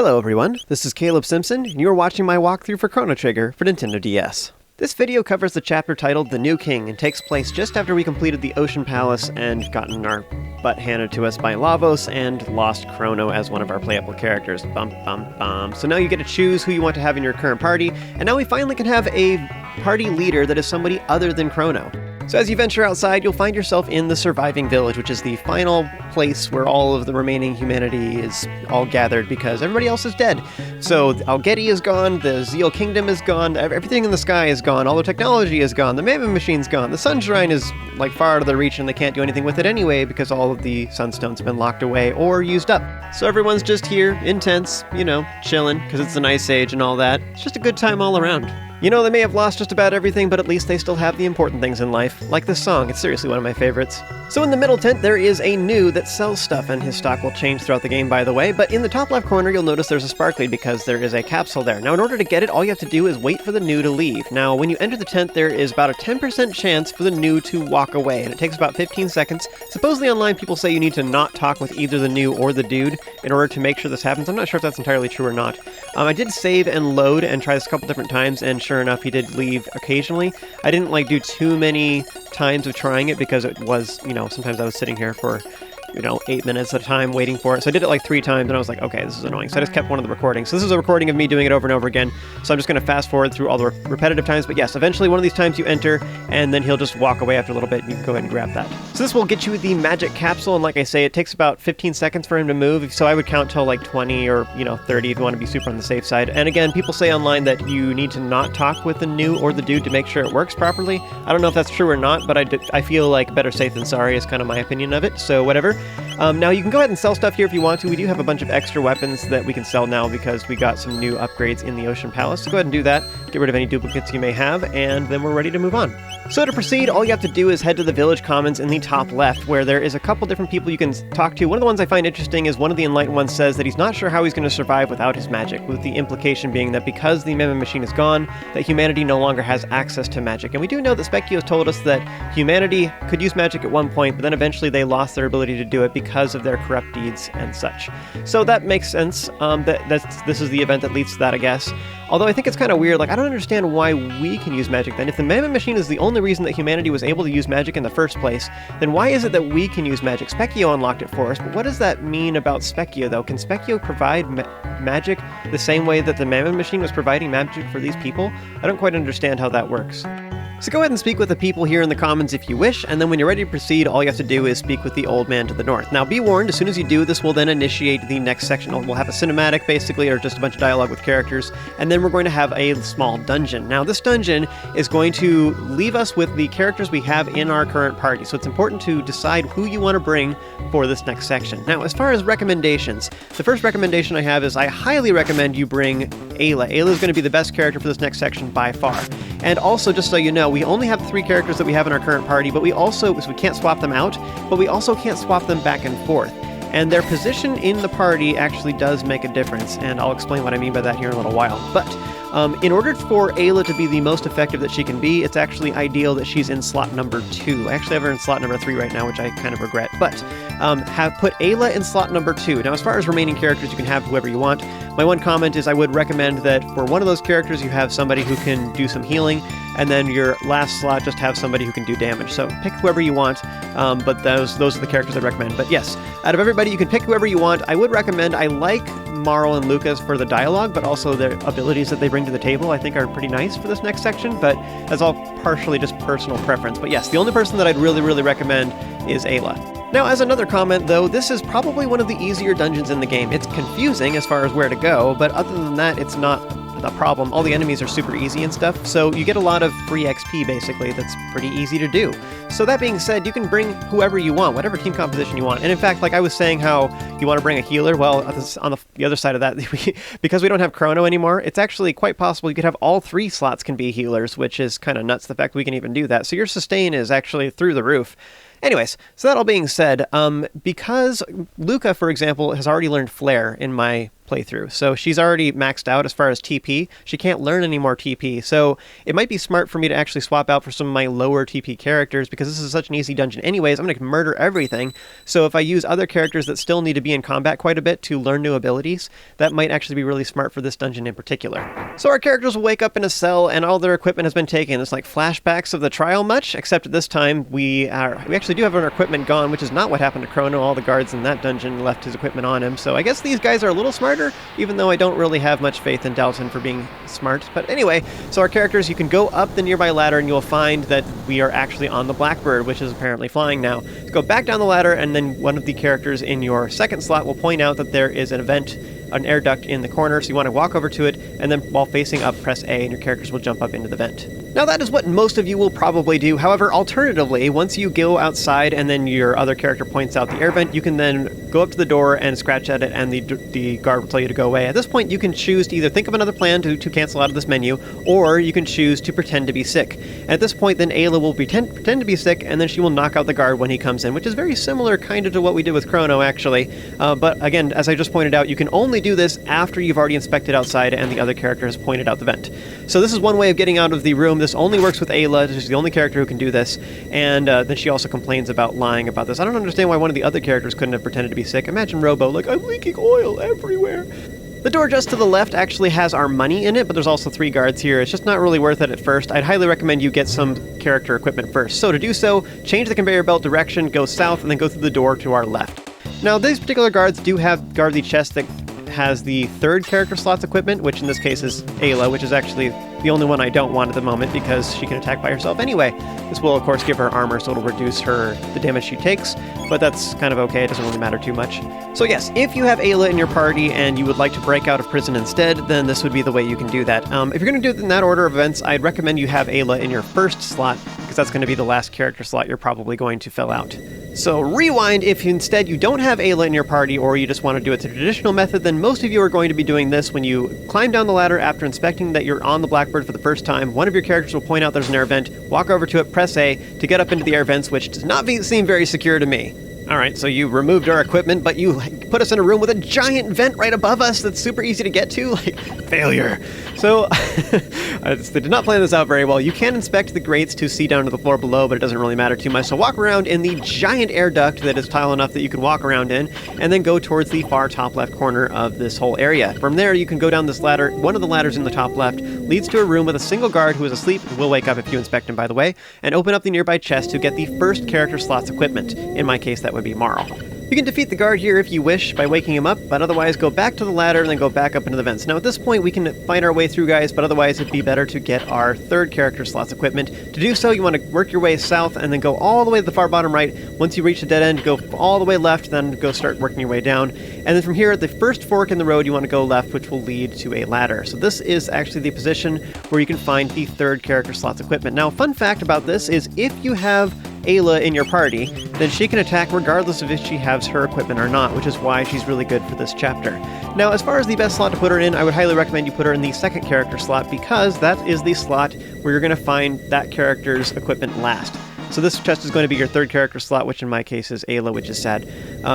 Hello everyone, this is Caleb Simpson, and you're watching my walkthrough for Chrono Trigger for Nintendo DS. This video covers the chapter titled The New King and takes place just after we completed the Ocean Palace and gotten our butt handed to us by Lavos and lost Chrono as one of our playable characters. Bum bum bum. So now you get to choose who you want to have in your current party, and now we finally can have a party leader that is somebody other than Chrono. So as you venture outside, you'll find yourself in the surviving village, which is the final place where all of the remaining humanity is all gathered because everybody else is dead. So Algeti is gone, the Zeal Kingdom is gone, everything in the sky is gone, all the technology is gone, the Mammon Machine's gone, the Sunshrine is like far out of their reach and they can't do anything with it anyway because all of the Sunstones have been locked away or used up. So everyone's just here, in tents, chilling, because it's an Ice Age and all that. It's just a good time all around. They may have lost just about everything, but at least they still have the important things in life, like this song. It's seriously one of my favorites. So in the middle tent, there is a New that sells stuff, and his stock will change throughout the game, by the way, but in the top left corner, you'll notice there's a sparkly because there is a capsule there. Now, in order to get it, all you have to do is wait for the New to leave. Now, when you enter the tent, there is about a 10% chance for the New to walk away, and it takes about 15 seconds. Supposedly online, people say you need to not talk with either the New or the Dude in order to make sure this happens. I'm not sure if that's entirely true or not. I did save and load and try this a couple different times, and sure enough, he did leave occasionally. I didn't do too many times of trying it because it was, sometimes I was sitting here for 8 minutes at a time waiting for it. So I did it 3 times and I was like, okay, this is annoying. So I just kept one of the recordings. So this is a recording of me doing it over and over again. So I'm just going to fast forward through all the repetitive times. But yes, eventually one of these times you enter and then he'll just walk away after a little bit and you can go ahead and grab that. So this will get you the magic capsule. And like I say, it takes about 15 seconds for him to move. So I would count till 20 or 30 if you want to be super on the safe side. And again, people say online that you need to not talk with the New or the Dude to make sure it works properly. I don't know if that's true or not, but I feel like better safe than sorry is kind of my opinion of it. So whatever. Now you can go ahead and sell stuff here if you want to. We do have a bunch of extra weapons that we can sell now because we got some new upgrades in the Ocean Palace. So go ahead and do that, get rid of any duplicates you may have, and then we're ready to move on. So to proceed, all you have to do is head to the Village Commons in the top left, where there is a couple different people you can talk to. One of the ones I find interesting is one of the Enlightened ones says that he's not sure how he's going to survive without his magic, with the implication being that because the Mammon Machine is gone, that humanity no longer has access to magic. And we do know that Specchio has told us that humanity could use magic at one point, but then eventually they lost their ability to do it because of their corrupt deeds and such. So that makes sense. This is the event that leads to that, I guess. Although I think it's kind of weird, I don't understand why we can use magic then. If the Mammon Machine is the only reason that humanity was able to use magic in the first place, then why is it that we can use magic? Specchio unlocked it for us, but what does that mean about Specchio, though? Can Specchio provide magic the same way that the Mammon Machine was providing magic for these people? I don't quite understand how that works. So go ahead and speak with the people here in the Commons if you wish, and then when you're ready to proceed, all you have to do is speak with the old man to the north. Now be warned, as soon as you do, this will then initiate the next section. We'll have a cinematic, basically, or just a bunch of dialogue with characters, and then we're going to have a small dungeon. Now this dungeon is going to leave us with the characters we have in our current party, so it's important to decide who you want to bring for this next section. Now as far as recommendations, the first recommendation I have is I highly recommend you bring Ayla. Ayla is going to be the best character for this next section by far. And also, just so you know, we only have 3 characters that we have in our current party, but we can't swap them out, but we also can't swap them back and forth. And their position in the party actually does make a difference, and I'll explain what I mean by that here in a little while. But in order for Ayla to be the most effective that she can be, it's actually ideal that she's in slot number 2. I actually have her in slot number 3 right now, which I kind of regret. But have put Ayla in slot number 2. Now, as far as remaining characters, you can have whoever you want. My one comment is I would recommend that for one of those characters, you have somebody who can do some healing, and then your last slot just have somebody who can do damage. So pick whoever you want, but those are the characters I'd recommend. But yes, out of everybody, you can pick whoever you want. I would recommend, I like Marl and Lucas for the dialogue, but also their abilities that they bring to the table I think are pretty nice for this next section, but that's all partially just personal preference. But yes, the only person that I'd really, really recommend is Ayla. Now, as another comment, though, this is probably one of the easier dungeons in the game. It's confusing as far as where to go, but other than that, it's not a problem. All the enemies are super easy and stuff, so you get a lot of free XP, basically, that's pretty easy to do. So that being said, you can bring whoever you want, whatever team composition you want. And in fact, I was saying how you want to bring a healer, well, on the other side of that, because we don't have Chrono anymore, it's actually quite possible you could have all 3 slots can be healers, which is kind of nuts, the fact we can even do that. So your sustain is actually through the roof. Anyways, so that all being said, because Luca, for example, has already learned Flare in my playthrough. So she's already maxed out as far as TP. She can't learn any more TP. So it might be smart for me to actually swap out for some of my lower TP characters, because this is such an easy dungeon anyways. I'm going to murder everything. So if I use other characters that still need to be in combat quite a bit to learn new abilities, that might actually be really smart for this dungeon in particular. So our characters will wake up in a cell and all their equipment has been taken. It's like flashbacks of the trial much, except at this time we actually do have our equipment gone, which is not what happened to Chrono. All the guards in that dungeon left his equipment on him. So I guess these guys are a little smarter, even though I don't really have much faith in Dalton for being smart. But anyway, so our characters, you can go up the nearby ladder and you'll find that we are actually on the Blackbird, which is apparently flying now. So go back down the ladder and then one of the characters in your second slot will point out that there is an event, an air duct in the corner, so you want to walk over to it, and then while facing up, press A, and your characters will jump up into the vent. Now that is what most of you will probably do. However, alternatively, once you go outside and then your other character points out the air vent, you can then go up to the door and scratch at it, and the guard will tell you to go away. At this point, you can choose to either think of another plan to cancel out of this menu, or you can choose to pretend to be sick. And at this point, then Ayla will pretend to be sick, and then she will knock out the guard when he comes in, which is very similar kind of to what we did with Chrono, actually. But again, as I just pointed out, you can only do this after you've already inspected outside and the other character has pointed out the vent. So this is one way of getting out of the room. This only works with Ayla. She's the only character who can do this. And then she also complains about lying about this. I don't understand why one of the other characters couldn't have pretended to be sick. Imagine Robo, like, I'm leaking oil everywhere. The door just to the left actually has our money in it, but there's also 3 guards here. It's just not really worth it at first. I'd highly recommend you get some character equipment first. So to do so, change the conveyor belt direction, go south, and then go through the door to our left. Now, these particular guards do guard the chest that has the 3rd character slot's equipment, which in this case is Ayla, which is actually the only one I don't want at the moment because she can attack by herself anyway. This will, of course, give her armor, so it'll reduce the damage she takes, but that's kind of okay. It doesn't really matter too much. So yes, if you have Ayla in your party and you would like to break out of prison instead, then this would be the way you can do that. If you're going to do it in that order of events, I'd recommend you have Ayla in your first slot, because that's going to be the last character slot you're probably going to fill out. So rewind if instead you don't have Ayla in your party, or you just want to do it the traditional method, then most of you are going to be doing this when you climb down the ladder after inspecting that you're on the Blackbird for the first time. One of your characters will point out there's an air vent, walk over to it, press A to get up into the air vents, which does not seem very secure to me. Alright, so you removed our equipment, but you put us in a room with a giant vent right above us that's super easy to get to? Like, failure. So, they did not plan this out very well. You can inspect the grates to see down to the floor below, but it doesn't really matter too much. So walk around in the giant air duct that is tall enough that you can walk around in, and then go towards the far top left corner of this whole area. From there, you can go down this ladder. One of the ladders in the top left leads to a room with a single guard who is asleep, will wake up if you inspect him, by the way, and open up the nearby chest to get the first character slot's equipment. In my case, that would be Marl. You can defeat the guard here if you wish by waking him up, but otherwise go back to the ladder and then go back up into the vents. Now at this point we can find our way through, guys, but otherwise it'd be better to get our 3rd character slot's equipment. To do so, you want to work your way south and then go all the way to the far bottom right. Once you reach the dead end, go all the way left, then go start working your way down. And then from here, at the first fork in the road, you want to go left, which will lead to a ladder. So this is actually the position where you can find the 3rd character slot's equipment. Now, fun fact about this is if you have Ayla in your party, then she can attack regardless of if she has her equipment or not, which is why she's really good for this chapter. Now, as far as the best slot to put her in, I would highly recommend you put her in the 2nd character slot, because that is the slot where you're going to find that character's equipment last. So this chest is going to be your 3rd character slot, which in my case is Ayla, which is sad,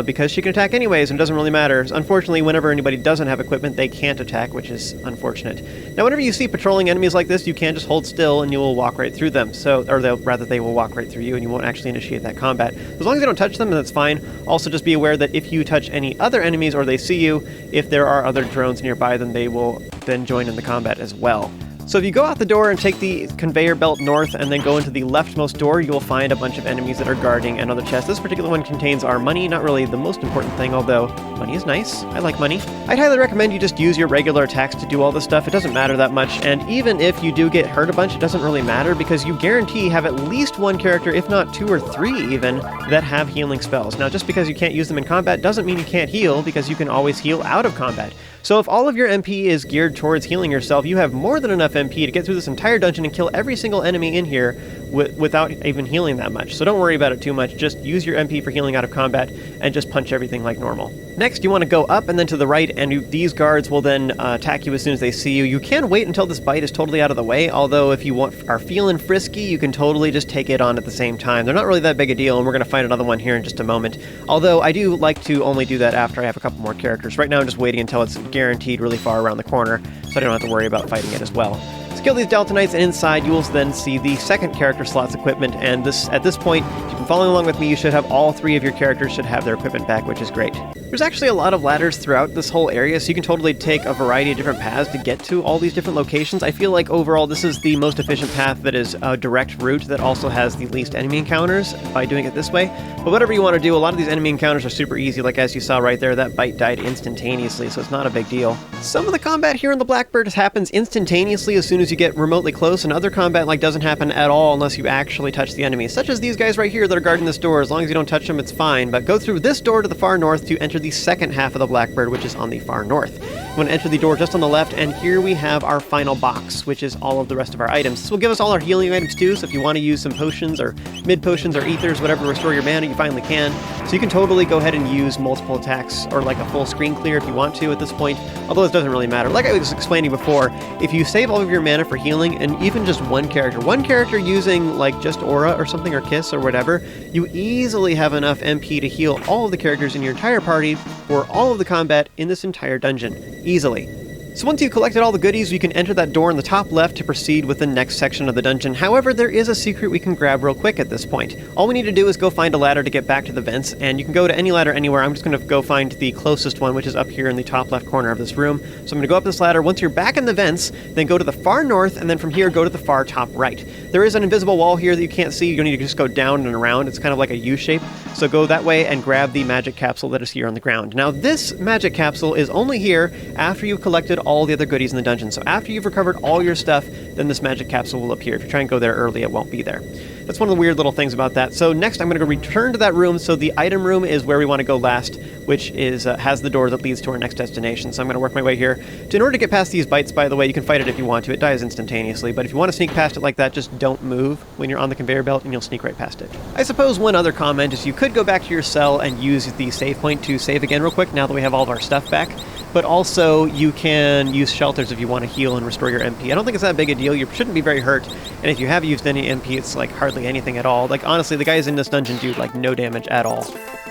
because she can attack anyways and doesn't really matter. Unfortunately, whenever anybody doesn't have equipment, they can't attack, which is unfortunate. Now, whenever you see patrolling enemies like this, you can just hold still and you will walk right through them. They will walk right through you and you won't actually initiate that combat. As long as you don't touch them, that's fine. Also, just be aware that if you touch any other enemies or they see you, if there are other drones nearby, then they will then join in the combat as well. So if you go out the door and take the conveyor belt north and then go into the leftmost door, you will find a bunch of enemies that are guarding another chest. This particular one contains our money, not really the most important thing, although money is nice. I like money. I'd highly recommend you just use your regular attacks to do all this stuff. It doesn't matter that much, and even if you do get hurt a bunch, it doesn't really matter, because you guarantee have at least one character, if not 2 or 3 even, that have healing spells. Now, just because you can't use them in combat doesn't mean you can't heal, because you can always heal out of combat. So if all of your MP is geared towards healing yourself, you have more than enough MP to get through this entire dungeon and kill every single enemy in here without even healing that much. So don't worry about it too much. Just use your MP for healing out of combat and just punch everything like normal. Next, you want to go up and then to the right, and these guards will then attack you as soon as they see you. You can wait until this bite is totally out of the way, although if you are feeling frisky, you can totally just take it on at the same time. They're not really that big a deal, and we're going to find another one here in just a moment. Although I do like to only do that after I have a couple more characters. Right now I'm just waiting until it's guaranteed really far around the corner, so I don't have to worry about fighting it as well. Kill these Daltonites, and inside you will then see the second character slot's equipment, and at this point, if you've been following along with me, you should have all 3 of your characters should have their equipment back, which is great. There's actually a lot of ladders throughout this whole area, so you can totally take a variety of different paths to get to all these different locations. I feel like overall this is the most efficient path that is a direct route that also has the least enemy encounters by doing it this way. But whatever you want to do, a lot of these enemy encounters are super easy, like as you saw right there, that bite died instantaneously, so it's not a big deal. Some of the combat here in the Blackbird happens instantaneously as soon as you get remotely close, and other combat doesn't happen at all unless you actually touch the enemy, such as these guys right here that are guarding this door. As long as you don't touch them, it's fine, but go through this door to the far north to enter the second half of the Blackbird, which is on the far north. You want to enter the door just on the left, and here we have our final box, which is all of the rest of our items. This will give us all our healing items too, so if you want to use some potions or mid potions or ethers, whatever to restore your mana, you finally can. So you can totally go ahead and use multiple attacks or like a full screen clear if you want to at this point, although it doesn't really matter. Like I was explaining before, if you save all of your mana for healing, and even just one character using like just Aura or something, or Kiss or whatever, you easily have enough MP to heal all of the characters in your entire party for all of the combat in this entire dungeon. Easily. So once you've collected all the goodies, you can enter that door in the top left to proceed with the next section of the dungeon. However, there is a secret we can grab real quick at this point. All we need to do is go find a ladder to get back to the vents, and you can go to any ladder anywhere. I'm just going to go find the closest one, which is up here in the top left corner of this room. So I'm going to go up this ladder. Once you're back in the vents, then go to the far north, and then from here go to the far top right. There is an invisible wall here that you can't see. You need to just go down and around. It's kind of like a U shape. So go that way and grab the magic capsule that is here on the ground. Now this magic capsule is only here after you've collected all the other goodies in the dungeon. So after you've recovered all your stuff, then this magic capsule will appear. If you try and go there early, it won't be there. That's one of the weird little things about that. So next I'm going to go return to that room. So the item room is where we want to go last, which is has the door that leads to our next destination. So I'm going to work my way here. In order to get past these bites, by the way, you can fight it if you want to. It dies instantaneously, but if you want to sneak past it like that, just don't move when you're on the conveyor belt and you'll sneak right past it. I suppose one other comment is you could go back to your cell and use the save point to save again real quick now that we have all of our stuff back. But also, you can use shelters if you want to heal and restore your MP. I don't think it's that big a deal. You shouldn't be very hurt. And if you have used any MP, it's like hardly anything at all. Like, honestly, the guys in this dungeon do like no damage at all.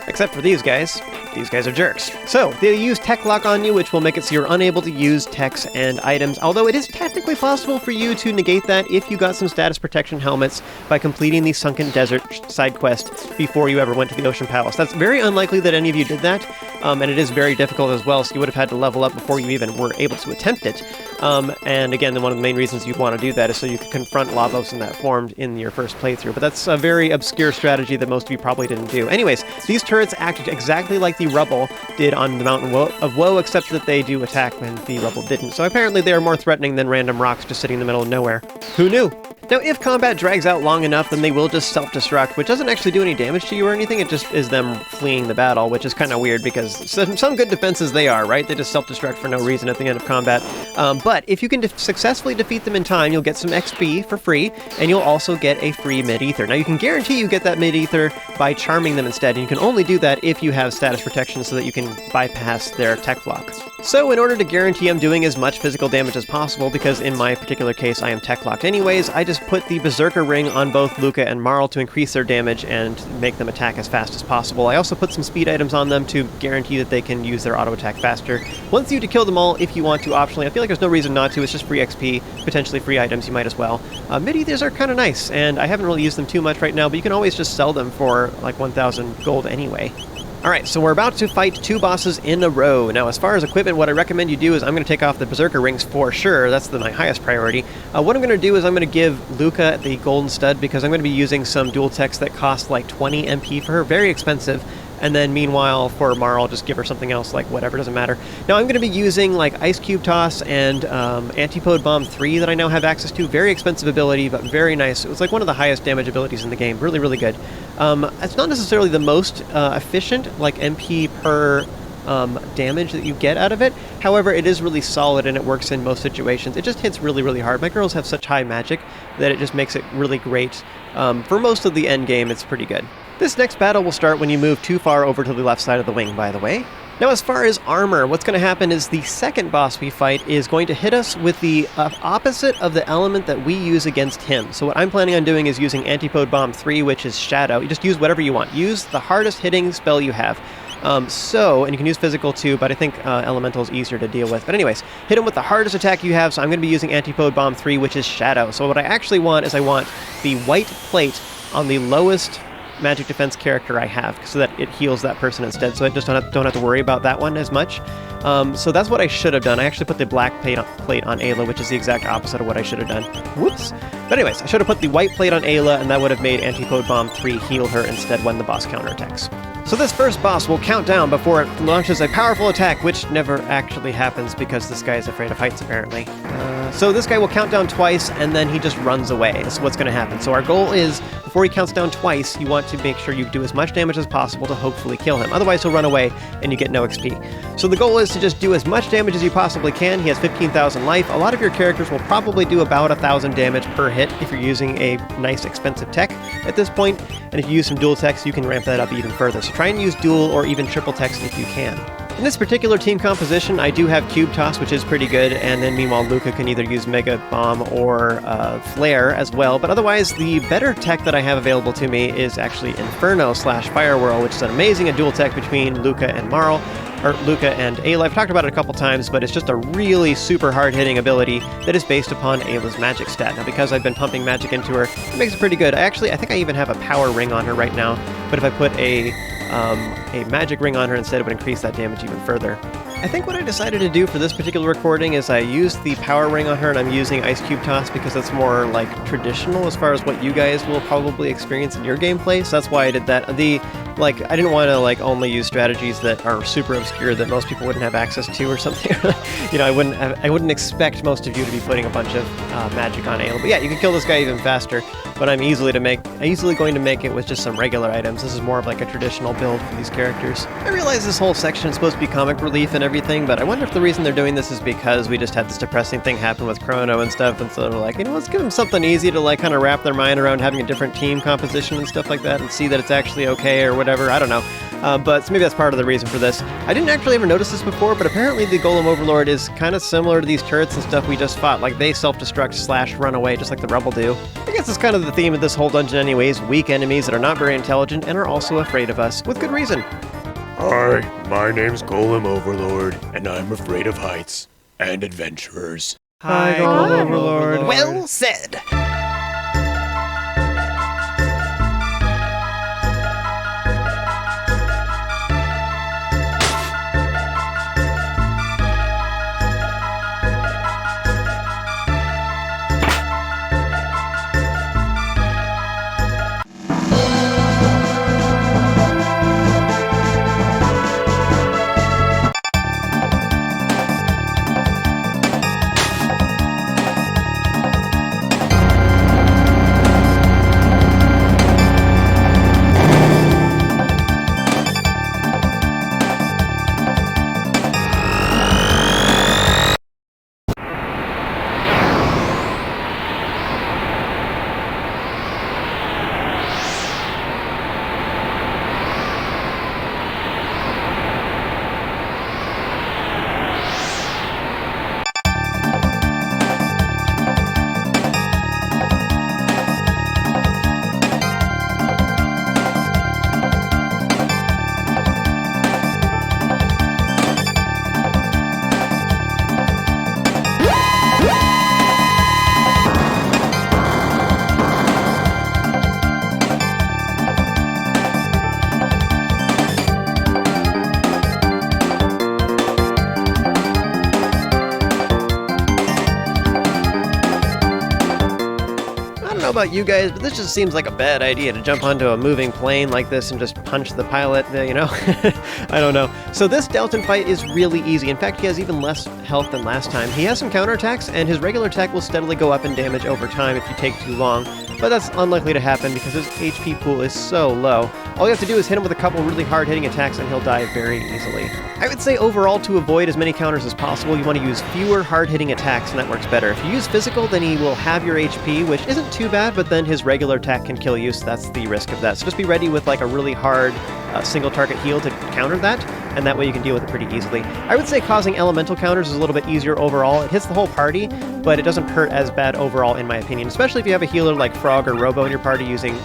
Except for these guys. These guys are jerks. So, they use Tech Lock on you, which will make it so you're unable to use techs and items, although it is technically possible for you to negate that if you got some status protection helmets by completing the Sunken Desert side quest before you ever went to the Ocean Palace. That's very unlikely that any of you did that, and it is very difficult as well, so you would have had to level up before you even were able to attempt it. And again, one of the main reasons you'd want to do that is so you can confront Lavos in that form in your first playthrough, but that's a very obscure strategy that most of you probably didn't do. Anyways, these turrets act exactly like the rubble did on the Mountain of Woe, except that they do attack when the rubble didn't. So apparently they are more threatening than random rocks just sitting in the middle of nowhere. Who knew? Now, if combat drags out long enough, then they will just self-destruct, which doesn't actually do any damage to you or anything. It just is them fleeing the battle, which is kind of weird because some good defenses they are, right? They just self-destruct for no reason at the end of combat. But if you can successfully defeat them in time, you'll get some XP for free, and you'll also get a free mid-ether. Now, you can guarantee you get that mid-ether by charming them instead, and you can only do that if you have status protection so that you can bypass their tech lock. So in order to guarantee I'm doing as much physical damage as possible, because in my particular case I am tech locked anyways, I just put the Berserker Ring on both Luca and Marl to increase their damage and make them attack as fast as possible. I also put some speed items on them to guarantee that they can use their auto attack faster. Once you to kill them all, if you want to optionally, I feel like there's no reason not to, it's just free XP, potentially free items, you might as well. Mid-ethers are kind of nice, and I haven't really used them too much right now, but you can always just sell them for like 1,000 gold anyway. Alright, so we're about to fight 2 bosses in a row. Now, as far as equipment, what I recommend you do is I'm going to take off the Berserker Rings for sure. That's my highest priority. What I'm going to do is I'm going to give Luca the Golden Stud because I'm going to be using some dual techs that cost like 20 MP for her. Very expensive. And then meanwhile, for Marl, I'll just give her something else, like whatever, doesn't matter. Now I'm going to be using like Ice Cube Toss and Antipode Bomb 3 that I now have access to. Very expensive ability, but very nice. It was like one of the highest damage abilities in the game. Really, really good. It's not necessarily the most efficient, like MP per damage that you get out of it. However, it is really solid and it works in most situations. It just hits really, really hard. My girls have such high magic that it just makes it really great. For most of the end game, it's pretty good. This next battle will start when you move too far over to the left side of the wing, by the way. Now, as far as armor, what's going to happen is the second boss we fight is going to hit us with the opposite of the element that we use against him. So what I'm planning on doing is using Antipode Bomb 3, which is Shadow. You just use whatever you want. Use the hardest hitting spell you have. And you can use physical too, but I think elemental is easier to deal with. But anyways, hit him with the hardest attack you have, so I'm going to be using Antipode Bomb 3, which is Shadow. So what I actually want is I want the white plate on the lowest magic defense character I have, so that it heals that person instead, so I just don't have to worry about that one as much. So that's what I should have done. I actually put the black plate on Ayla, which is the exact opposite of what I should have done. Whoops. But anyways, I should have put the white plate on Ayla, and that would have made Antipode Bomb 3 heal her instead when the boss counterattacks. So this first boss will count down before it launches a powerful attack, which never actually happens because this guy is afraid of heights, apparently. So this guy will count down twice, and then he just runs away. That's what's going to happen. So our goal is, before he counts down twice, you want to make sure you do as much damage as possible to hopefully kill him. Otherwise, he'll run away, and you get no XP. So the goal is to just do as much damage as you possibly can. He has 15,000 life. A lot of your characters will probably do about 1,000 damage per hit if you're using a nice, expensive tech at this point. And if you use some dual techs, you can ramp that up even further. So try and use dual or even triple techs if you can. In this particular team composition, I do have Cube Toss, which is pretty good, and then meanwhile Luca can either use Mega Bomb or Flare as well, but otherwise the better tech that I have available to me is actually Inferno/Fire Whirl, which is an amazing dual tech between Luca and Marl, or Luca and Ayla. I've talked about it a couple times, but it's just a really super hard-hitting ability that is based upon Ayla's magic stat. Now, because I've been pumping magic into her, it makes it pretty good. I think I even have a power ring on her right now, but if I put a magic ring on her instead, it would increase that damage even further. I think what I decided to do for this particular recording is I used the power ring on her, and I'm using Ice Cube Toss because that's more like traditional as far as what you guys will probably experience in your gameplay, so that's why I did that. I didn't want to only use strategies that are super obscure that most people wouldn't have access to or something. I wouldn't expect most of you to be putting a bunch of magic on Ayla. But yeah, you can kill this guy even faster, but I'm easily going to make it with just some regular items. This is more of like a traditional build for these characters. I realize this whole section is supposed to be comic relief and everything, but I wonder if the reason they're doing this is because we just had this depressing thing happen with Chrono and stuff, and so they're like, let's give them something easy to kind of wrap their mind around having a different team composition and stuff like that, and see that it's actually okay or whatever. I don't know. But maybe that's part of the reason for this. I didn't actually ever notice this before, but apparently the Golem Overlord is kind of similar to these turrets and stuff we just fought. Like, they self-destruct / run away, just like the Rebel do. I guess it's kind of the theme of this whole dungeon anyways. Weak enemies that are not very intelligent and are also afraid of us, with good reason. Hi, my name's Golem Overlord, and I'm afraid of heights and adventurers. Hi, Golem Overlord. Well said! about you guys, but this just seems like a bad idea to jump onto a moving plane like this and just punch the pilot, you know? I don't know. So this Dalton fight is really easy. In fact, he has even less health than last time. He has some counterattacks, and his regular attack will steadily go up in damage over time if you take too long, but that's unlikely to happen because his HP pool is so low. All you have to do is hit him with a couple really hard-hitting attacks and he'll die very easily. I would say overall, to avoid as many counters as possible, you want to use fewer hard-hitting attacks, and that works better. If you use physical, then he will have your HP, which isn't too bad, but then his regular attack can kill you, so that's the risk of that. So just be ready with like a really hard single target heal to counter that, and that way you can deal with it pretty easily. I would say causing elemental counters is a little bit easier overall. It hits the whole party, but it doesn't hurt as bad overall in my opinion, especially if you have a healer like Frog or Robo in your party using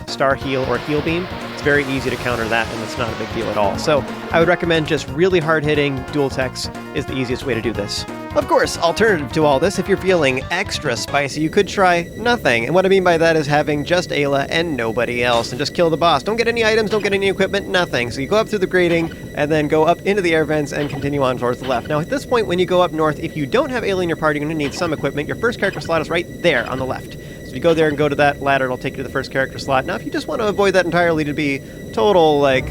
Star Heal or Heal Beam. It's very easy to counter that, and it's not a big deal at all. So I would recommend just really hard-hitting dual techs is the easiest way to do this. Of course, alternative to all this, if you're feeling extra spicy, you could try nothing. And what I mean by that is having just Ayla and nobody else, and just kill the boss. Don't get any items, don't get any equipment, nothing. So you go up through the grating, and then go up into the air vents and continue on towards the left. Now at this point, when you go up north, if you don't have Ayla in your party, you're going to need some equipment. Your first character slot is right there on the left. So if you go there and go to that ladder, it'll take you to the first character slot. Now if you just want to avoid that entirely to be total, like,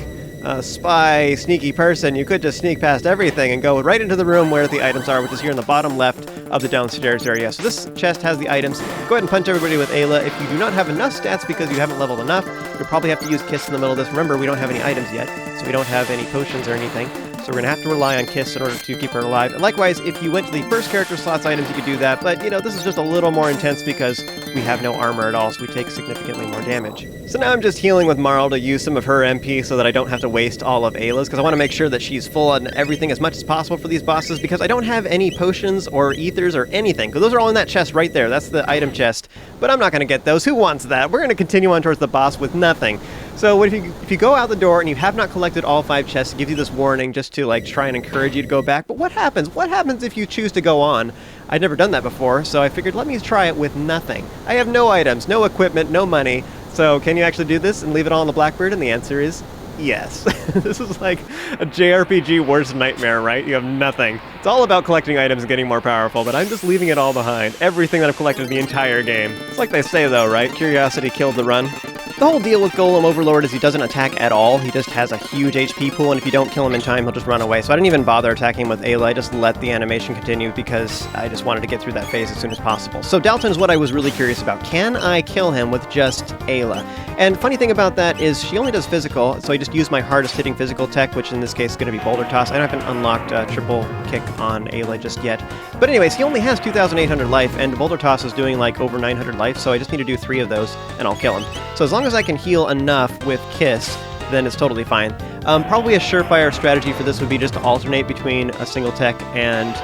spy, sneaky person, you could just sneak past everything and go right into the room where the items are, which is here in the bottom left of the downstairs area. So this chest has the items. Go ahead and punch everybody with Ayla. If you do not have enough stats because you haven't leveled enough, you'll probably have to use Kiss in the middle of this. Remember, we don't have any items yet, so we don't have any potions or anything. So we're going to have to rely on Kiss in order to keep her alive. And likewise, if you went to the first character slot's items, you could do that. But, you know, this is just a little more intense because we have no armor at all, so we take significantly more damage. So now I'm just healing with Marl to use some of her MP so that I don't have to waste all of Ayla's, because I want to make sure that she's full on everything as much as possible for these bosses, because I don't have any potions or ethers or anything, because those are all in that chest right there. That's the item chest. But I'm not going to get those. Who wants that? We're going to continue on towards the boss with nothing. So if you go out the door and you have not collected all 5 chests, it gives you this warning just to like try and encourage you to go back. But what happens? What happens if you choose to go on? I'd never done that before, so I figured let me try it with nothing. I have no items, no equipment, no money. So can you actually do this and leave it all on the Blackbird? And the answer is yes. This is like a JRPG worst nightmare, right? You have nothing. It's all about collecting items and getting more powerful, but I'm just leaving it all behind. Everything that I've collected in the entire game. It's like they say though, right? Curiosity killed the run. The whole deal with Golem Overlord is he doesn't attack at all. He just has a huge HP pool, and if you don't kill him in time, he'll just run away. So I didn't even bother attacking him with Ayla. I just let the animation continue because I just wanted to get through that phase as soon as possible. So Dalton is what I was really curious about. Can I kill him with just Ayla? And funny thing about that is she only does physical, so I just used my hardest hitting physical tech, which in this case is going to be Boulder Toss. I haven't unlocked triple kick on Ayla just yet. But anyways, he only has 2,800 life, and Boulder Toss is doing like over 900 life, so I just need to do 3 of those, and I'll kill him. So as long as I can heal enough with Kiss, then it's totally fine. Probably a surefire strategy for this would be just to alternate between a single tech and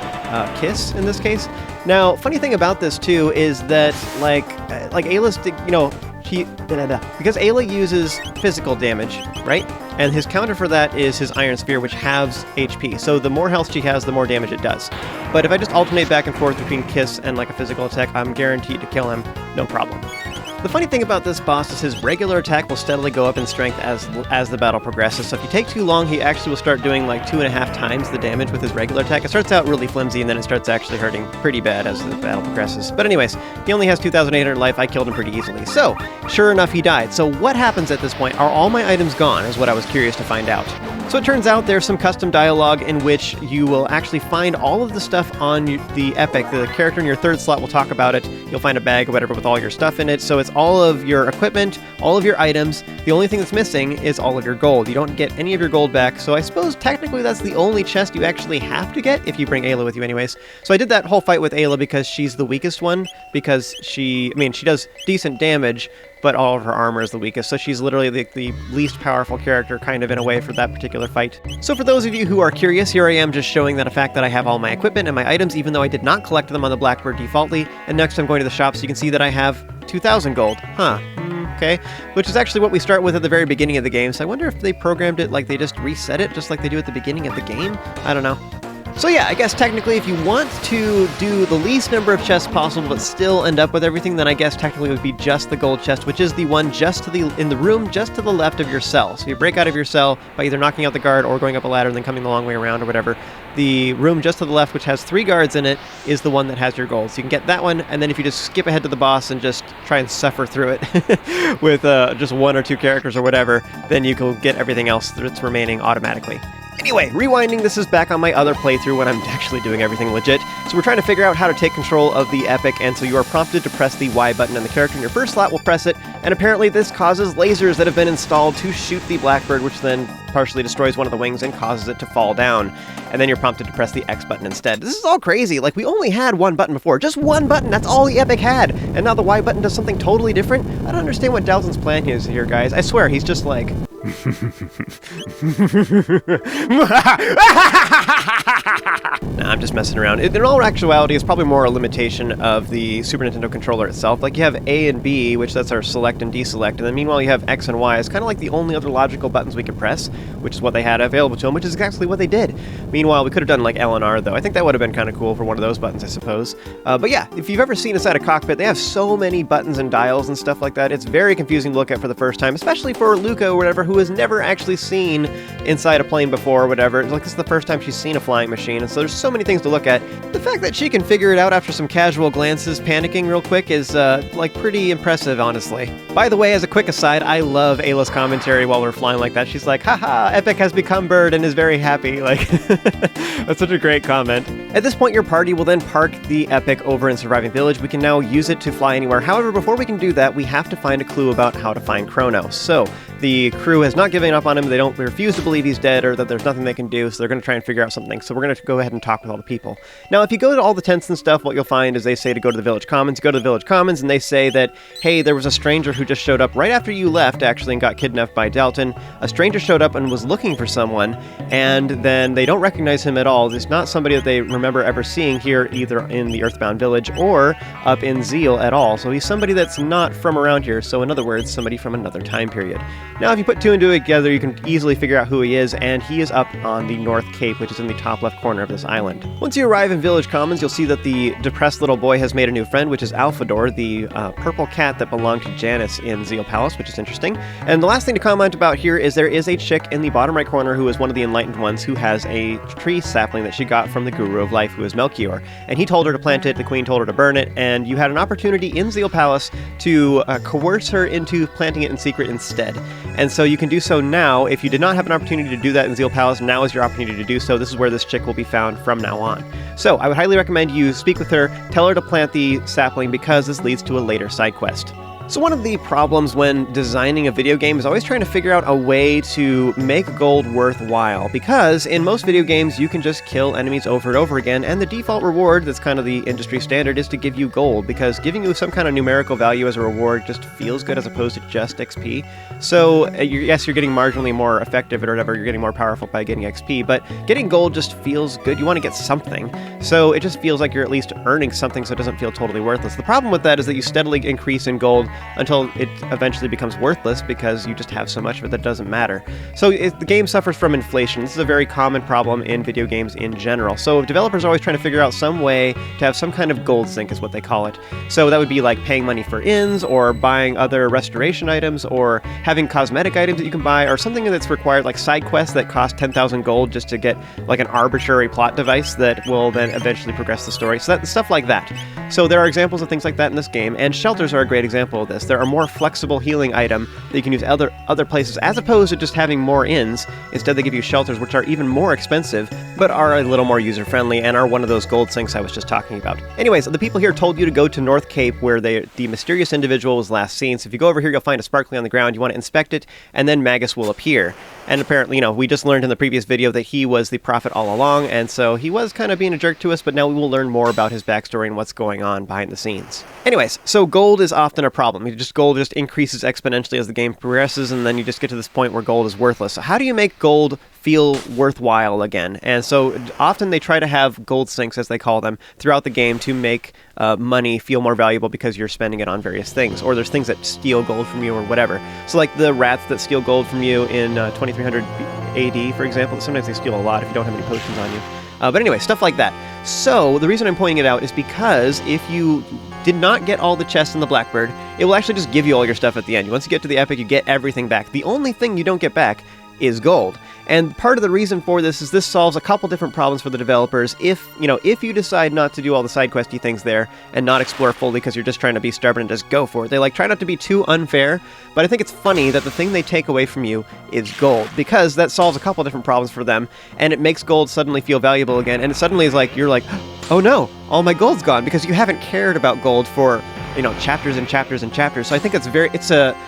Kiss in this case. Now, funny thing about this too is that like Ayla's, you know, because Ayla uses physical damage, right? And his counter for that is his Iron Sphere, which halves HP. So the more health she has, the more damage it does. But if I just alternate back and forth between Kiss and like a physical attack, I'm guaranteed to kill him, no problem. The funny thing about this boss is his regular attack will steadily go up in strength as the battle progresses. So if you take too long, he actually will start doing like 2.5 times the damage with his regular attack. It starts out really flimsy, and then it starts actually hurting pretty bad as the battle progresses. But anyways, he only has 2,800 life. I killed him pretty easily. So, sure enough, he died. So what happens at this point? Are all my items gone, is what I was curious to find out. So it turns out there's some custom dialogue in which you will actually find all of the stuff on the Epoch. The character in your 3rd slot will talk about it. You'll find a bag or whatever with all your stuff in it. So it's all of your equipment, all of your items. The only thing that's missing is all of your gold. You don't get any of your gold back. So I suppose technically that's the only chest you actually have to get if you bring Ayla with you anyways. So I did that whole fight with Ayla because she's the weakest one, because she does decent damage, but all of her armor is the weakest, so she's literally the least powerful character, kind of, in a way, for that particular fight. So for those of you who are curious, here I am just showing that fact that I have all my equipment and my items, even though I did not collect them on the Blackbird defaultly, and next I'm going to the shop so you can see that I have 2,000 gold. Okay, which is actually what we start with at the very beginning of the game, so I wonder if they programmed it like they just reset it, just like they do at the beginning of the game? I don't know. So yeah, I guess technically if you want to do the least number of chests possible but still end up with everything, then I guess technically it would be just the gold chest, which is the one just in the room just to the left of your cell. So you break out of your cell by either knocking out the guard or going up a ladder and then coming the long way around or whatever. The room just to the left, which has 3 guards in it, is the one that has your gold. So you can get that one, and then if you just skip ahead to the boss and just try and suffer through it with just 1 or 2 characters or whatever, then you can get everything else that's remaining automatically. Anyway, rewinding, this is back on my other playthrough when I'm actually doing everything legit. So we're trying to figure out how to take control of the Epic, and so you are prompted to press the Y button, and the character in your first slot will press it, and apparently this causes lasers that have been installed to shoot the Blackbird, which then partially destroys one of the wings and causes it to fall down. And then you're prompted to press the X button instead. This is all crazy. Like, we only had 1 button before. Just 1 button. That's all the Epic had. And now the Y button does something totally different. I don't understand what Dalton's plan is here, guys. I swear, he's just like... Nah, I'm just messing around. In all actuality, it's probably more a limitation of the Super Nintendo controller itself. Like, you have A and B, which that's our select and deselect, and then meanwhile you have X and Y. It's kind of like the only other logical buttons we could press, which is what they had available to them, which is exactly what they did. Meanwhile, we could have done like L and R, though. I think that would have been kind of cool for one of those buttons, I suppose. But yeah, if you've ever seen inside a cockpit, they have so many buttons and dials and stuff like that. It's very confusing to look at for the first time, especially for Luca or whatever, who has never actually seen inside a plane before or whatever. It's like, this is the first time she's seen a flying machine, and so there's so many things to look at. The fact that she can figure it out after some casual glances, panicking real quick, is like pretty impressive, honestly. By the way, as a quick aside, I love Ayla's commentary while we're flying like that. She's like, haha, Epic has become bird and is very happy. Like, that's such a great comment. At this point, your party will then park the Epic over in Surviving Village. We can now use it to fly anywhere. However, before we can do that, we have to find a clue about how to find Chrono. So, the crew has not given up on him. They refuse to believe he's dead or that there's nothing they can do, so they're going to try and figure out something. So we're going to go ahead and talk with all the people. Now, if you go to all the tents and stuff, what you'll find is they say to go to the Village Commons. You go to the Village Commons, and they say that, hey, there was a stranger who just showed up right after you left, actually, and got kidnapped by Dalton. A stranger showed up and was looking for someone, and then they don't recognize him at all. There's not somebody that they remember ever seeing here, either in the Earthbound Village or up in Zeal at all. So he's somebody that's not from around here. So in other words, somebody from another time period. Now, if you put 2 and 2 together, you can easily figure out who he is, and he is up on the North Cape, which is in the top left corner of this island. Once you arrive in Village Commons, you'll see that the depressed little boy has made a new friend, which is Alphador, the purple cat that belonged to Janice in Zeal Palace, which is interesting. And the last thing to comment about here is there is a chick in the bottom right corner who is one of the enlightened ones who has a tree sapling that she got from the Guru of Life, who is Melchior. And he told her to plant it, the queen told her to burn it, and you had an opportunity in Zeal Palace to coerce her into planting it in secret instead. And so you can do so now. If you did not have an opportunity to do that in Zeal Palace, now is your opportunity to do so. This is where this chick will be found from now on. So I would highly recommend you speak with her, tell her to plant the sapling, because this leads to a later side quest. So one of the problems when designing a video game is always trying to figure out a way to make gold worthwhile, because in most video games you can just kill enemies over and over again, and the default reward, that's kind of the industry standard, is to give you gold, because giving you some kind of numerical value as a reward just feels good as opposed to just XP. So yes, you're getting marginally more effective or whatever, you're getting more powerful by getting XP, but getting gold just feels good. You want to get something, so it just feels like you're at least earning something, so it doesn't feel totally worthless. The problem with that is that you steadily increase in gold until it eventually becomes worthless because you just have so much of it that doesn't matter. So the game suffers from inflation. This is a very common problem in video games in general. So developers are always trying to figure out some way to have some kind of gold sink, is what they call it. So that would be like paying money for inns, or buying other restoration items, or having cosmetic items that you can buy, or something that's required, like side quests that cost 10,000 gold just to get like an arbitrary plot device that will then eventually progress the story. So stuff like that. So there are examples of things like that in this game, and shelters are a great example of this. They're a more flexible healing item that you can use other places, as opposed to just having more inns. Instead, they give you shelters, which are even more expensive, but are a little more user-friendly, and are one of those gold sinks I was just talking about. Anyways, the people here told you to go to North Cape, where the mysterious individual was last seen. So if you go over here, you'll find a sparkly on the ground. You want to inspect it, and then Magus will appear. And apparently, we just learned in the previous video that he was the prophet all along, and so he was kind of being a jerk to us, but now we will learn more about his backstory and what's going on behind the scenes. Anyways, so gold is often a problem. Gold just increases exponentially as the game progresses, and then you just get to this point where gold is worthless. So how do you make gold feel worthwhile again? And so often they try to have gold sinks, as they call them, throughout the game to make money feel more valuable because you're spending it on various things, or there's things that steal gold from you or whatever. So like the rats that steal gold from you in 2300 AD, for example, sometimes they steal a lot if you don't have any potions on you. But anyway, stuff like that. So the reason I'm pointing it out is because if you did not get all the chests in the Blackbird, it will actually just give you all your stuff at the end. Once you get to the Epic, you get everything back. The only thing you don't get back is gold. And part of the reason for this is this solves a couple different problems for the developers. If you decide not to do all the side questy things there and not explore fully because you're just trying to be stubborn and just go for it. They try not to be too unfair, but I think it's funny that the thing they take away from you is gold, because that solves a couple different problems for them, and it makes gold suddenly feel valuable again, and it suddenly is like, you're like, oh no, all my gold's gone, because you haven't cared about gold for chapters and chapters and chapters. So I think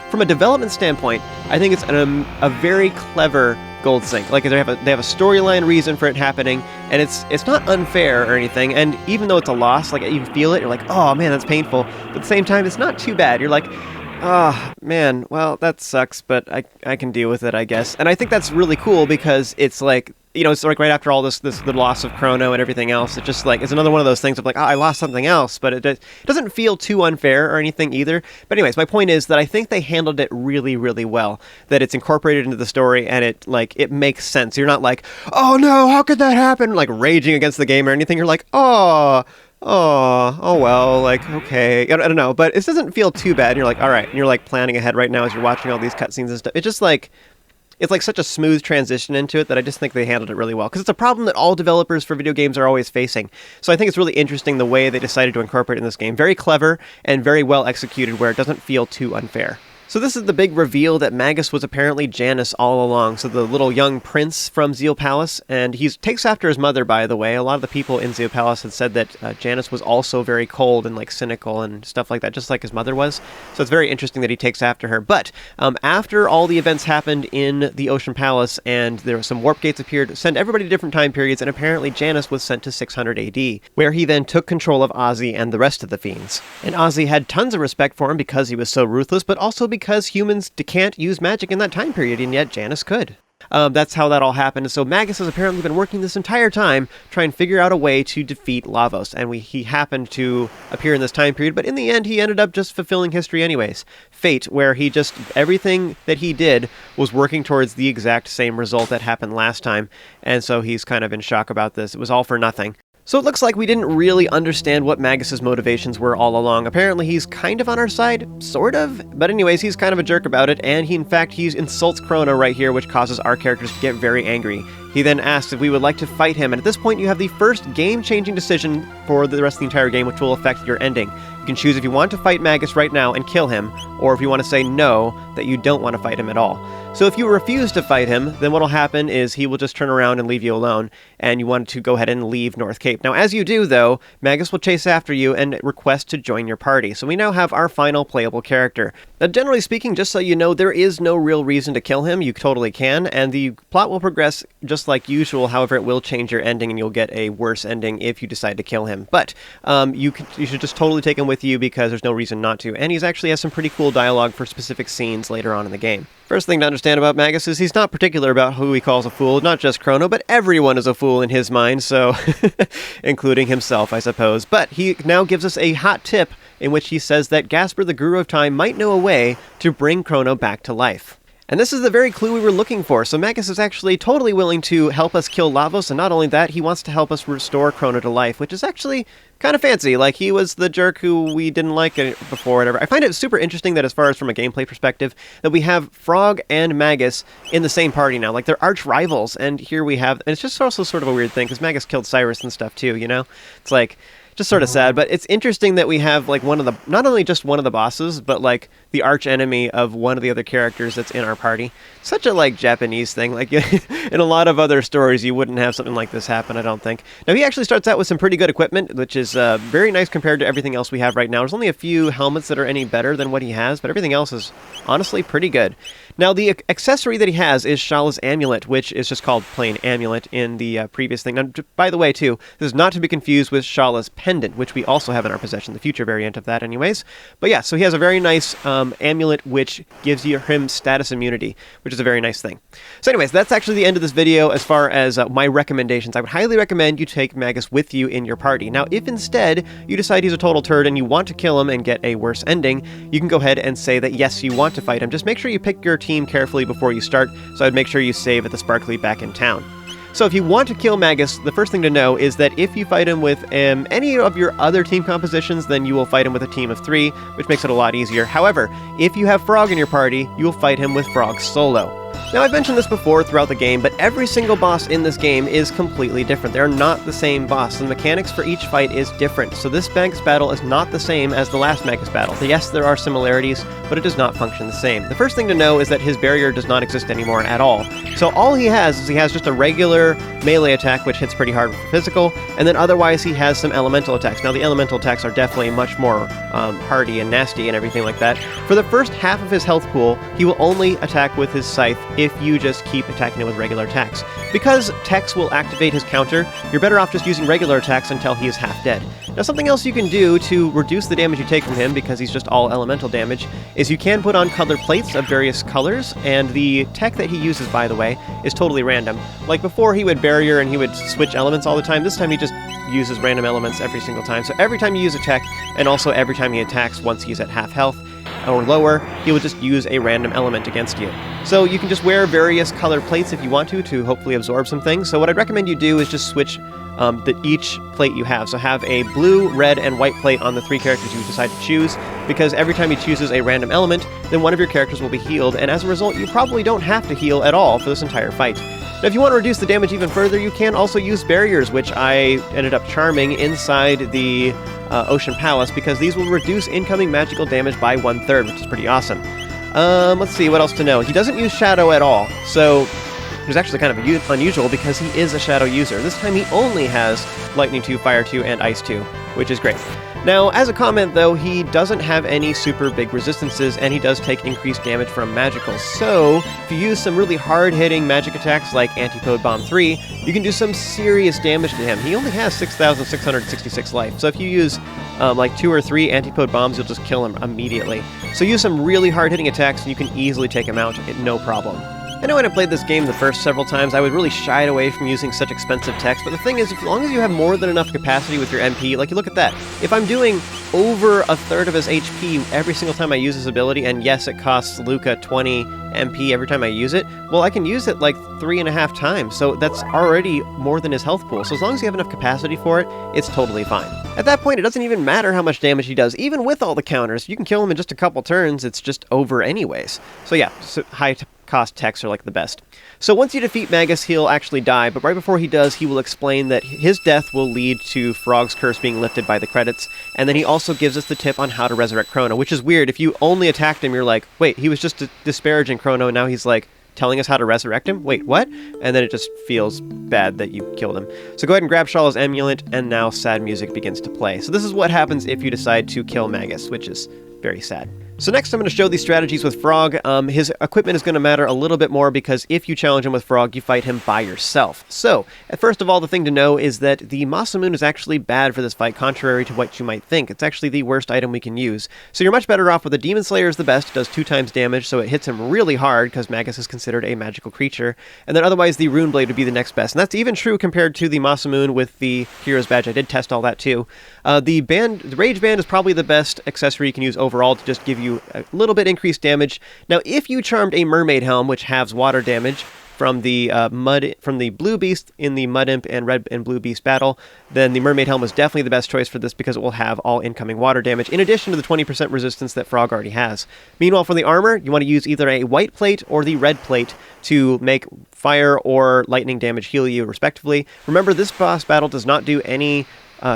from a development standpoint, I think it's a very clever gold sink. Like, they have a storyline reason for it happening, and it's not unfair or anything. And even though it's a loss, like, you feel it, you're like, oh man, that's painful. But at the same time, it's not too bad. You're like, oh man, well, that sucks, but I can deal with it, I guess. And I think that's really cool, because it's like, it's like right after all the loss of Chrono and everything else, it's just like, it's another one of those things of like, oh, I lost something else, but it doesn't feel too unfair or anything either. But anyways, my point is that I think they handled it really, really well, that it's incorporated into the story, and it makes sense. You're not like, oh no, how could that happen? Like raging against the game or anything. You're like, oh well, like, okay, I don't know, but it doesn't feel too bad. And you're like, all right, and you're like planning ahead right now as you're watching all these cutscenes and stuff. It's just like, it's like such a smooth transition into it that I just think they handled it really well. Because it's a problem that all developers for video games are always facing. So I think it's really interesting the way they decided to incorporate it in this game. Very clever and very well executed, where it doesn't feel too unfair. So this is the big reveal that Magus was apparently Janus all along, so the little young prince from Zeal Palace, and he takes after his mother, by the way. A lot of the people in Zeal Palace had said that Janus was also very cold and like cynical and stuff like that, just like his mother was. So it's very interesting that he takes after her. But after all the events happened in the Ocean Palace and there were some warp gates appeared, sent everybody to different time periods, and apparently Janus was sent to 600 AD, where he then took control of Ozzy and the rest of the fiends. And Ozzy had tons of respect for him because he was so ruthless, but also because humans can't use magic in that time period, and yet Janus could. That's how that all happened. So Magus has apparently been working this entire time trying to figure out a way to defeat Lavos, and he happened to appear in this time period, but in the end he ended up just fulfilling history anyways. Fate, where everything that he did was working towards the exact same result that happened last time, and so he's kind of in shock about this. It was all for nothing. So it looks like we didn't really understand what Magus's motivations were all along. Apparently he's kind of on our side, sort of, but anyways, he's kind of a jerk about it, and he insults Chrono right here, which causes our characters to get very angry. He then asks if we would like to fight him, and at this point you have the first game-changing decision for the rest of the entire game, which will affect your ending. You can choose if you want to fight Magus right now and kill him, or if you want to say no, that you don't want to fight him at all. So if you refuse to fight him, then what will happen is he will just turn around and leave you alone, and you want to go ahead and leave North Cape. Now, as you do, though, Magus will chase after you and request to join your party. So we now have our final playable character. Now, generally speaking, just so you know, there is no real reason to kill him. You totally can, and the plot will progress just like usual. However, it will change your ending, and you'll get a worse ending if you decide to kill him. But you should just totally take him with you, because there's no reason not to. And he actually has some pretty cool dialogue for specific scenes later on in the game. First thing to understand about Magus is he's not particular about who he calls a fool. Not just Chrono, but everyone is a fool in his mind, so including himself, I suppose. But he now gives us a hot tip in which he says that Gasper, the Guru of Time, might know a way to bring Chrono back to life. And this is the very clue we were looking for. So Magus is actually totally willing to help us kill Lavos, and not only that, he wants to help us restore Chrono to life, which is actually kind of fancy. Like, he was the jerk who we didn't like before, whatever. I find it super interesting that, as far as from a gameplay perspective, that we have Frog and Magus in the same party now. Like, they're arch rivals, and here we have, and it's just also sort of a weird thing, because Magus killed Cyrus and stuff too, you know? It's like, just sort of sad, but it's interesting that we have, like, not only just one of the bosses, but, like, the arch enemy of one of the other characters that's in our party. Such a, like, Japanese thing. Like, in a lot of other stories, you wouldn't have something like this happen, I don't think. Now, he actually starts out with some pretty good equipment, which is very nice compared to everything else we have right now. There's only a few helmets that are any better than what he has, but everything else is honestly pretty good. Now, the accessory that he has is Shala's amulet, which is just called plain amulet in the previous thing. Now, by the way, too, this is not to be confused with Shala's pendant, which we also have in our possession, the future variant of that anyways. But yeah, so he has a very nice amulet, which gives him status immunity, which is a very nice thing. So anyways, that's actually the end of this video as far as my recommendations. I would highly recommend you take Magus with you in your party. Now, if instead you decide he's a total turd and you want to kill him and get a worse ending, you can go ahead and say that yes, you want to fight him. Just make sure you pick your team carefully before you start, so I'd make sure you save at the Sparkly back in town. So if you want to kill Magus, the first thing to know is that if you fight him with any of your other team compositions, then you will fight him with a team of 3, which makes it a lot easier. However, if you have Frog in your party, you will fight him with Frog solo. Now, I've mentioned this before throughout the game, but every single boss in this game is completely different. They're not the same boss. The mechanics for each fight is different, so this Magus battle is not the same as the last Magus battle. Yes, there are similarities, but it does not function the same. The first thing to know is that his barrier does not exist anymore at all. So all he has is he has just a regular melee attack, which hits pretty hard for physical, and then otherwise he has some elemental attacks. Now, the elemental attacks are definitely much more hardy and nasty and everything like that. For the first half of his health pool, he will only attack with his scythe if you just keep attacking it with regular attacks. Because Tex will activate his counter, you're better off just using regular attacks until he is half dead. Now, something else you can do to reduce the damage you take from him, because he's just all elemental damage, is you can put on colored plates of various colors, and the tech that he uses, by the way, is totally random. Like before, he would barrier and he would switch elements all the time. This time he just uses random elements every single time. So every time you use a tech, and also every time he attacks once he's at half health, or lower, he will just use a random element against you. So you can just wear various colored plates if you want to hopefully absorb some things. So what I'd recommend you do is just switch each plate you have. So have a blue, red, and white plate on the 3 characters you decide to choose, because every time he chooses a random element, then one of your characters will be healed, and as a result, you probably don't have to heal at all for this entire fight. Now, if you want to reduce the damage even further, you can also use barriers, which I ended up charming inside the Ocean Palace, because these will reduce incoming magical damage by 1/3, which is pretty awesome. Let's see, what else to know? He doesn't use Shadow at all, so it's actually kind of unusual because he is a Shadow user. This time he only has Lightning 2, Fire 2, and Ice 2, which is great. Now, as a comment, though, he doesn't have any super big resistances, and he does take increased damage from magicals. So, if you use some really hard-hitting magic attacks like Antipode Bomb 3, you can do some serious damage to him. He only has 6,666 life, so if you use like 2 or 3 Antipode Bombs, you'll just kill him immediately. So use some really hard-hitting attacks, and you can easily take him out, no problem. I know when I played this game the first several times, I was really shied away from using such expensive techs, but the thing is, as long as you have more than enough capacity with your MP, like, you look at that. If I'm doing over 1/3 of his HP every single time I use his ability, and yes, it costs Luca 20 MP every time I use it, well, I can use it like 3.5 times, so that's already more than his health pool. So as long as you have enough capacity for it, it's totally fine. At that point, it doesn't even matter how much damage he does. Even with all the counters, you can kill him in just a couple turns, it's just over anyways. So yeah, high-cost techs are like the best. So once you defeat Magus, he'll actually die, but right before he does, he will explain that his death will lead to Frog's curse being lifted by the credits, and then he also gives us the tip on how to resurrect Chrono, which is weird. If you only attacked him, you're like, wait, he was just disparaging Chrono, and now he's like, telling us how to resurrect him? Wait, what? And then it just feels bad that you killed him. So go ahead and grab Shala's amulet, and now sad music begins to play. So this is what happens if you decide to kill Magus, which is very sad. So next I'm going to show these strategies with Frog. His equipment is going to matter a little bit more because if you challenge him with Frog, you fight him by yourself. So, first of all, the thing to know is that the Masamune is actually bad for this fight, contrary to what you might think. It's actually the worst item we can use. So you're much better off with the Demon Slayer is the best. It does 2 times damage, so it hits him really hard because Magus is considered a magical creature. And then otherwise the Rune Blade would be the next best. And that's even true compared to the Masamune with the Hero's Badge. I did test all that too. The Rage Band is probably the best accessory you can use overall to just give you a little bit increased damage. Now, if you charmed a Mermaid Helm, which halves water damage from the Blue Beast in the Mud Imp and Red and Blue Beast battle, then the Mermaid Helm is definitely the best choice for this because it will have all incoming water damage, in addition to the 20% resistance that Frog already has. Meanwhile, for the armor, you want to use either a white plate or the red plate to make fire or lightning damage heal you, respectively. Remember, this boss battle does not do any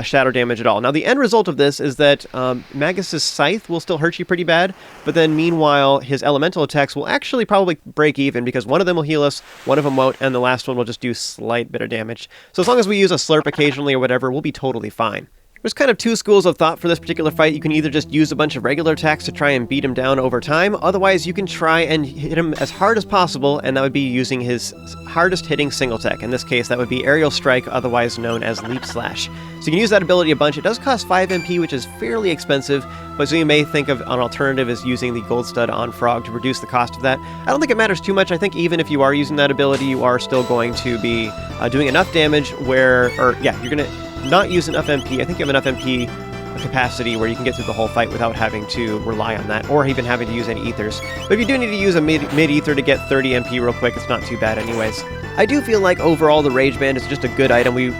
shadow damage at all. Now, the end result of this is that Magus' scythe will still hurt you pretty bad, but then meanwhile, his elemental attacks will actually probably break even because one of them will heal us, one of them won't, and the last one will just do slight bit of damage. So as long as we use a slurp occasionally or whatever, we'll be totally fine. There's kind of 2 schools of thought for this particular fight. You can either just use a bunch of regular attacks to try and beat him down over time, otherwise you can try and hit him as hard as possible, and that would be using his hardest hitting single tech. In this case, that would be Aerial Strike, otherwise known as Leap Slash. So you can use that ability a bunch. It does cost 5 MP, which is fairly expensive, but so you may think of an alternative as using the Gold Stud on Frog to reduce the cost of that. I don't think it matters too much. I think even if you are using that ability, you are still going to be doing enough damage where, you're going to not use enough MP. I think you have enough MP a capacity where you can get through the whole fight without having to rely on that, or even having to use any ethers. But if you do need to use a mid-ether to get 30 MP real quick, it's not too bad anyways. I do feel like overall the Rage Band is just a good item. We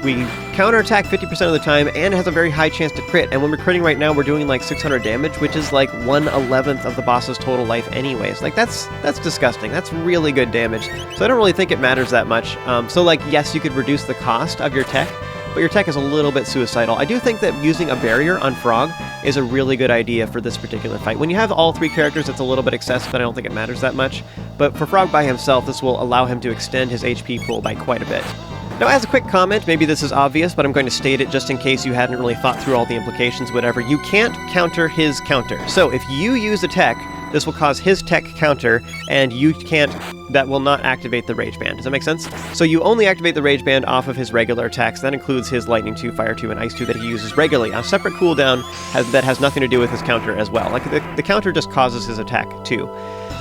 counterattack 50% of the time, and it has a very high chance to crit. And when we're critting right now, we're doing like 600 damage, which is like 1/11th of the boss's total life anyways. Like, that's disgusting. That's really good damage. So I don't really think it matters that much. So like, yes, you could reduce the cost of your tech, but your tech is a little bit suicidal. I do think that using a barrier on Frog is a really good idea for this particular fight. When you have all 3 characters, it's a little bit excessive, but I don't think it matters that much. But for Frog by himself, this will allow him to extend his HP pool by quite a bit. Now, as a quick comment, maybe this is obvious, but I'm going to state it just in case you hadn't really thought through all the implications, whatever. You can't counter his counter. So if you use a tech, this will cause his tech counter, and that will not activate the Rage Band. Does that make sense? So you only activate the Rage Band off of his regular attacks. That includes his Lightning 2, Fire 2, and Ice 2 that he uses regularly. A separate cooldown that has nothing to do with his counter as well. Like, the counter just causes his attack too.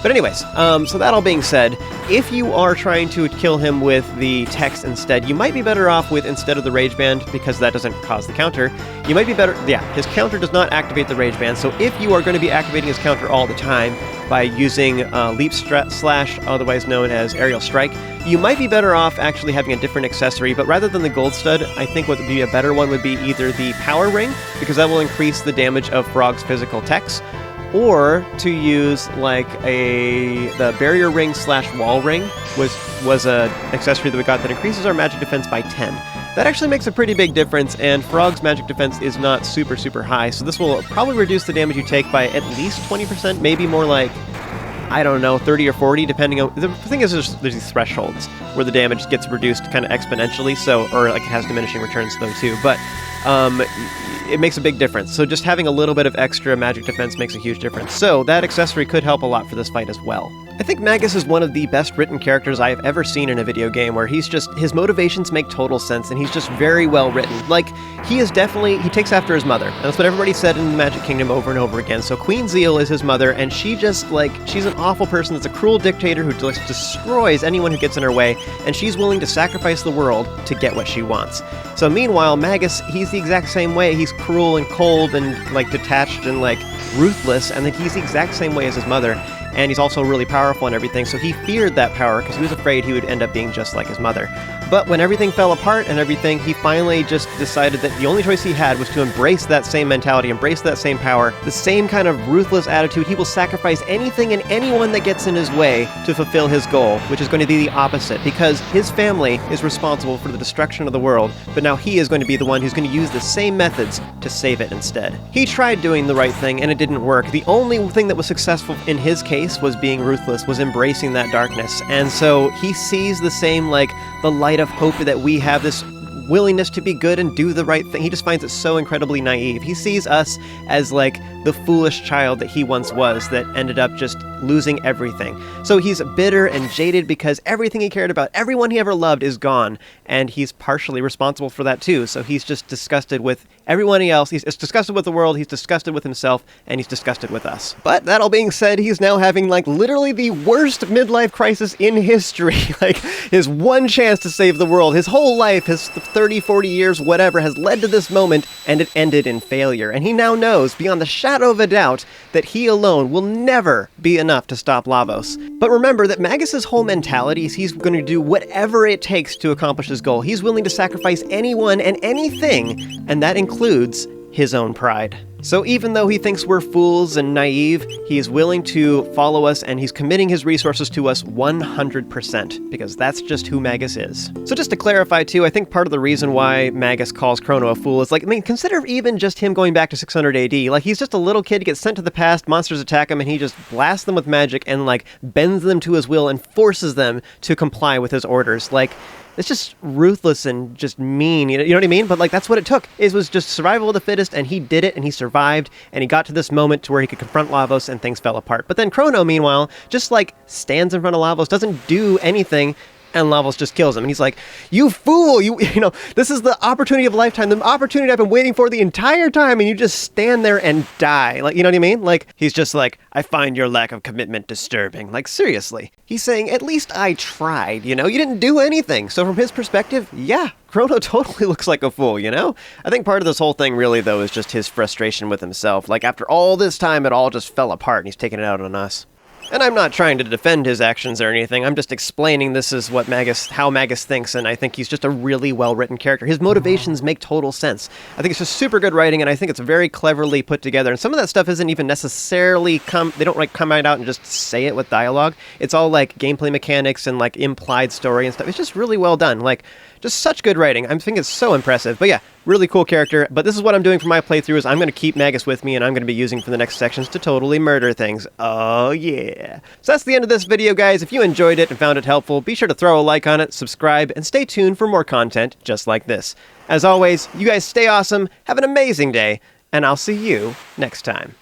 But anyways, so that all being said, if you are trying to kill him with the text instead, you might be better off with, instead of the Rage Band, because that doesn't cause the counter, you might be better, his counter does not activate the Rage Band, so if you are going to be activating his counter all the time by using Leap Slash, otherwise known as Aerial Strike, you might be better off actually having a different accessory, but rather than the Gold Stud, I think what would be a better one would be either the Power Ring, because that will increase the damage of Frog's physical techs, or to use like the Barrier Ring / Wall Ring was an accessory that we got that increases our magic defense by 10. That actually makes a pretty big difference, and Frog's magic defense is not super high, so this will probably reduce the damage you take by at least 20%, maybe more like, I don't know, 30 or 40, depending on... The thing is, there's these thresholds where the damage gets reduced kind of exponentially, or like it has diminishing returns though too, but it makes a big difference. So just having a little bit of extra magic defense makes a huge difference. So that accessory could help a lot for this fight as well. I think Magus is one of the best written characters I have ever seen in a video game, where his motivations make total sense, and he's just very well written. Like, he takes after his mother. And that's what everybody said in the Magic Kingdom over and over again. So Queen Zeal is his mother, and she's an awful person that's a cruel dictator who just destroys anyone who gets in her way, and she's willing to sacrifice the world to get what she wants. So meanwhile, Magus, he's the exact same way. He's cruel and cold and like detached and like ruthless, and then he's the exact same way as his mother. And he's also really powerful and everything, so he feared that power because he was afraid he would end up being just like his mother. But when everything fell apart and everything, he finally just decided that the only choice he had was to embrace that same mentality, embrace that same power, the same kind of ruthless attitude. He will sacrifice anything and anyone that gets in his way to fulfill his goal, which is going to be the opposite, because his family is responsible for the destruction of the world, but now he is going to be the one who's going to use the same methods to save it instead. He tried doing the right thing and it didn't work. The only thing that was successful in his case was being ruthless, was embracing that darkness. And so he sees the same, like, the light of hope that we have, this willingness to be good and do the right thing. He just finds it so incredibly naive. He sees us as like the foolish child that he once was that ended up just losing everything. So he's bitter and jaded because everything he cared about, everyone he ever loved, is gone, and he's partially responsible for that too. So he's just disgusted with everyone else. He's disgusted with the world, he's disgusted with himself, and he's disgusted with us. But that all being said, he's now having like literally the worst midlife crisis in history. Like, his one chance to save the world, his whole life, his 30, 40 years, whatever, has led to this moment, and it ended in failure. And he now knows, beyond the shadow of a doubt, that he alone will never be enough to stop Lavos. But remember that Magus's whole mentality is he's going to do whatever it takes to accomplish his goal. He's willing to sacrifice anyone and anything, and that includes his own pride. So even though he thinks we're fools and naive, he is willing to follow us, and he's committing his resources to us 100%, because that's just who Magus is. So just to clarify too, I think part of the reason why Magus calls Chrono a fool is, like, I mean, consider even just him going back to 600 AD. Like, he's just a little kid, gets sent to the past, monsters attack him, and he just blasts them with magic and, like, bends them to his will and forces them to comply with his orders. Like, it's just ruthless and just mean, you know what I mean? But, like, that's what it took. It was just survival of the fittest, and he did it, and he survived, and he got to this moment to where he could confront Lavos, and things fell apart. But then Chrono, meanwhile, just, like, stands in front of Lavos, doesn't do anything, And Lavos just kills him, and he's like, "You fool! You know, this is the opportunity of a lifetime, the opportunity I've been waiting for the entire time, and you just stand there and die." Like, you know what I mean? Like, he's just like, "I find your lack of commitment disturbing." Like, seriously. He's saying, at least I tried, you know? You didn't do anything. So from his perspective, yeah, Chrono totally looks like a fool, you know? I think part of this whole thing really, though, is just his frustration with himself. Like, after all this time, it all just fell apart, and he's taking it out on us. And I'm not trying to defend his actions or anything, I'm just explaining this is what how Magus thinks, and I think he's just a really well-written character. His motivations make total sense. I think it's just super good writing, and I think it's very cleverly put together, and some of that stuff isn't even necessarily they don't like come right out and just say it with dialogue. It's all like gameplay mechanics and like implied story and stuff. It's just really well done. Like, just such good writing. I think it's so impressive. But yeah, really cool character. But this is what I'm doing for my playthrough is I'm going to keep Magus with me, and I'm going to be using for the next sections to totally murder things. Oh yeah. So that's the end of this video, guys. If you enjoyed it and found it helpful, be sure to throw a like on it, subscribe, and stay tuned for more content just like this. As always, you guys stay awesome, have an amazing day, and I'll see you next time.